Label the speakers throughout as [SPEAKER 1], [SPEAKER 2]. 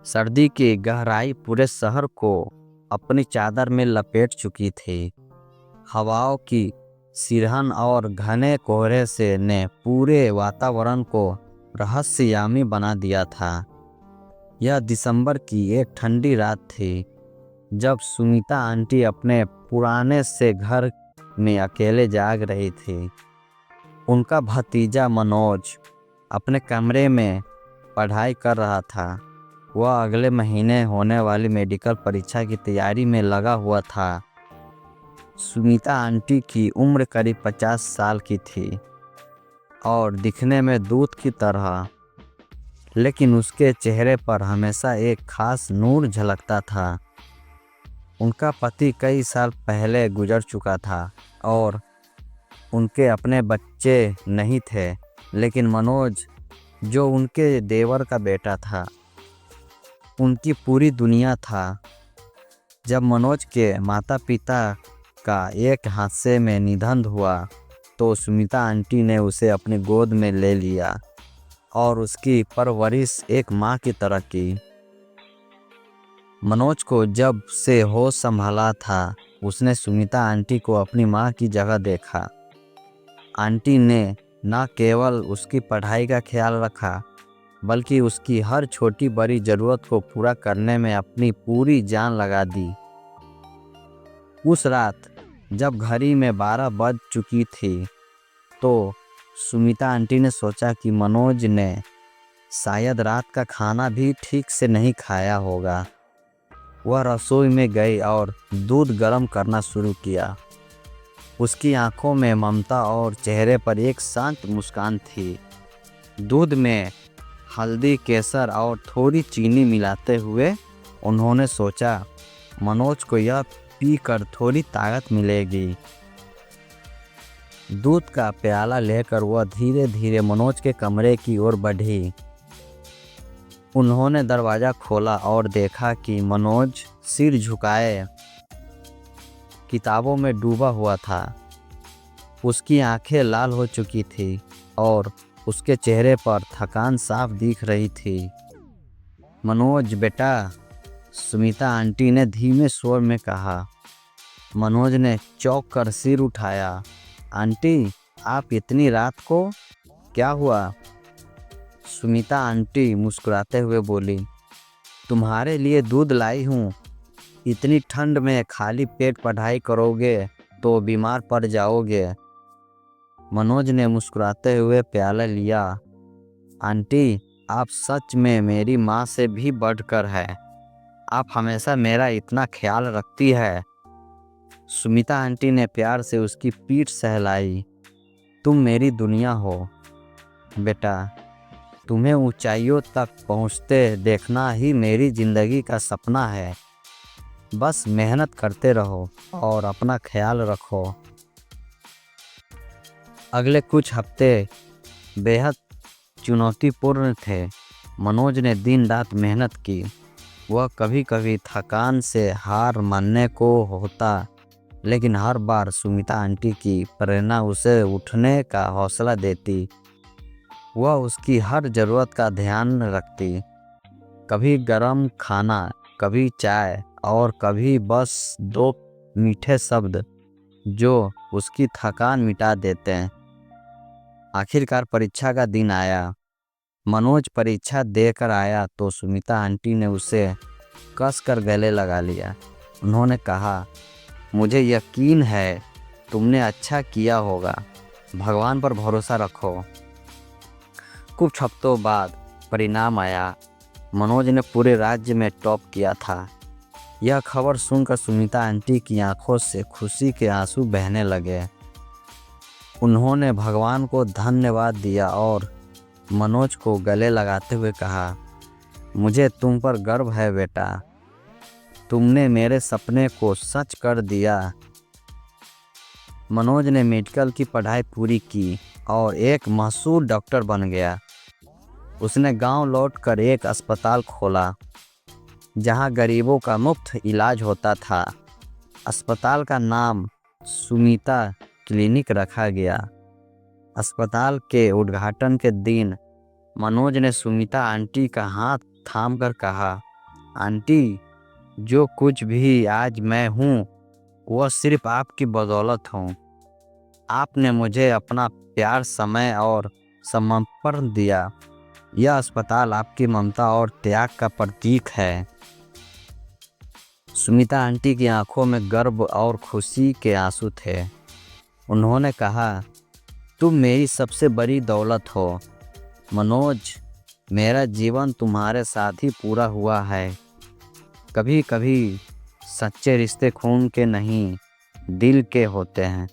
[SPEAKER 1] सर्दी की गहराई पूरे शहर को अपनी चादर में लपेट चुकी थी। हवाओं की सिरहन और घने कोहरे से ने पूरे वातावरण को रहस्यमयी बना दिया था। यह दिसंबर की एक ठंडी रात थी, जब सुनीता आंटी अपने पुराने से घर में अकेले जाग रही थी। उनका भतीजा मनोज अपने कमरे में पढ़ाई कर रहा था। वह अगले महीने होने वाली मेडिकल परीक्षा की तैयारी में लगा हुआ था। सुनीता आंटी की उम्र करीब 50 साल की थी और दिखने में दूध की तरह, लेकिन उसके चेहरे पर हमेशा एक खास नूर झलकता था। उनका पति कई साल पहले गुजर चुका था और उनके अपने बच्चे नहीं थे, लेकिन मनोज, जो उनके देवर का बेटा था, उनकी पूरी दुनिया था। जब मनोज के माता पिता का एक हादसे में निधन हुआ तो सुनीता आंटी ने उसे अपनी गोद में ले लिया और उसकी परवरिश एक माँ की तरह की। मनोज को जब से होश संभाला था, उसने सुनीता आंटी को अपनी माँ की जगह देखा। आंटी ने न केवल उसकी पढ़ाई का ख्याल रखा, बल्कि उसकी हर छोटी बड़ी ज़रूरत को पूरा करने में अपनी पूरी जान लगा दी। उस रात जब घड़ी में 12 बज चुकी थी, तो सुनीता आंटी ने सोचा कि मनोज ने शायद रात का खाना भी ठीक से नहीं खाया होगा। वह रसोई में गई और दूध गर्म करना शुरू किया। उसकी आंखों में ममता और चेहरे पर एक शांत मुस्कान थी। दूध में हल्दी, केसर और थोड़ी चीनी मिलाते हुए उन्होंने सोचा, मनोज को यह पीकर थोड़ी ताकत मिलेगी। दूध का प्याला लेकर वह धीरे धीरे मनोज के कमरे की ओर बढ़ी। उन्होंने दरवाज़ा खोला और देखा कि मनोज सिर झुकाए किताबों में डूबा हुआ था। उसकी आंखें लाल हो चुकी थी और उसके चेहरे पर थकान साफ दिख रही थी। मनोज बेटा, सुनीता आंटी ने धीमे स्वर में कहा। मनोज ने चौंक कर सिर उठाया। आंटी, आप इतनी रात को? क्या हुआ? सुनीता आंटी मुस्कुराते हुए बोली, तुम्हारे लिए दूध लाई हूँ। इतनी ठंड में खाली पेट पढ़ाई करोगे तो बीमार पड़ जाओगे। मनोज ने मुस्कुराते हुए प्याला लिया। आंटी, आप सच में मेरी माँ से भी बढ़कर है। आप हमेशा मेरा इतना ख्याल रखती है। सुनीता आंटी ने प्यार से उसकी पीठ सहलाई। तुम मेरी दुनिया हो बेटा। तुम्हें ऊंचाइयों तक पहुँचते देखना ही मेरी ज़िंदगी का सपना है। बस मेहनत करते रहो और अपना ख्याल रखो। अगले कुछ हफ्ते बेहद चुनौतीपूर्ण थे। मनोज ने दिन रात मेहनत की। वह कभी कभी थकान से हार मानने को होता, लेकिन हर बार सुनीता आंटी की प्रेरणा उसे उठने का हौसला देती। वह उसकी हर ज़रूरत का ध्यान रखती, कभी गरम खाना, कभी चाय और कभी बस 2 मीठे शब्द जो उसकी थकान मिटा देते हैं। आखिरकार परीक्षा का दिन आया। मनोज परीक्षा देकर आया तो सुनीता आंटी ने उसे कसकर गले लगा लिया। उन्होंने कहा, मुझे यकीन है तुमने अच्छा किया होगा। भगवान पर भरोसा रखो। कुछ हफ्तों बाद परिणाम आया। मनोज ने पूरे राज्य में टॉप किया था। यह खबर सुनकर सुनीता आंटी की आंखों से खुशी के आंसू बहने लगे। उन्होंने भगवान को धन्यवाद दिया और मनोज को गले लगाते हुए कहा, मुझे तुम पर गर्व है बेटा। तुमने मेरे सपने को सच कर दिया। मनोज ने मेडिकल की पढ़ाई पूरी की और एक मशहूर डॉक्टर बन गया। उसने गांव लौटकर एक अस्पताल खोला, जहां गरीबों का मुफ्त इलाज होता था। अस्पताल का नाम सुनीता क्लिनिक रखा गया। अस्पताल के उद्घाटन के दिन मनोज ने सुनीता आंटी का हाथ थामकर कहा, आंटी, जो कुछ भी आज मैं हूँ वह सिर्फ आपकी बदौलत हूँ। आपने मुझे अपना प्यार, समय और समर्पण दिया। यह अस्पताल आपकी ममता और त्याग का प्रतीक है। सुमिता आंटी की आंखों में गर्व और खुशी के आंसू थे। उन्होंने कहा, तुम मेरी सबसे बड़ी दौलत हो मनोज। मेरा जीवन तुम्हारे साथ ही पूरा हुआ है। कभी कभी सच्चे रिश्ते खून के नहीं, दिल के होते हैं।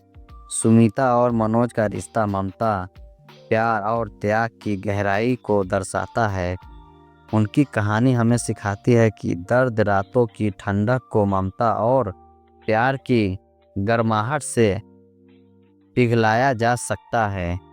[SPEAKER 1] सुमिता और मनोज का रिश्ता ममता, प्यार और त्याग की गहराई को दर्शाता है। उनकी कहानी हमें सिखाती है कि दर्द रातों की ठंडक को ममता और प्यार की गर्माहट से पिघलाया जा सकता है।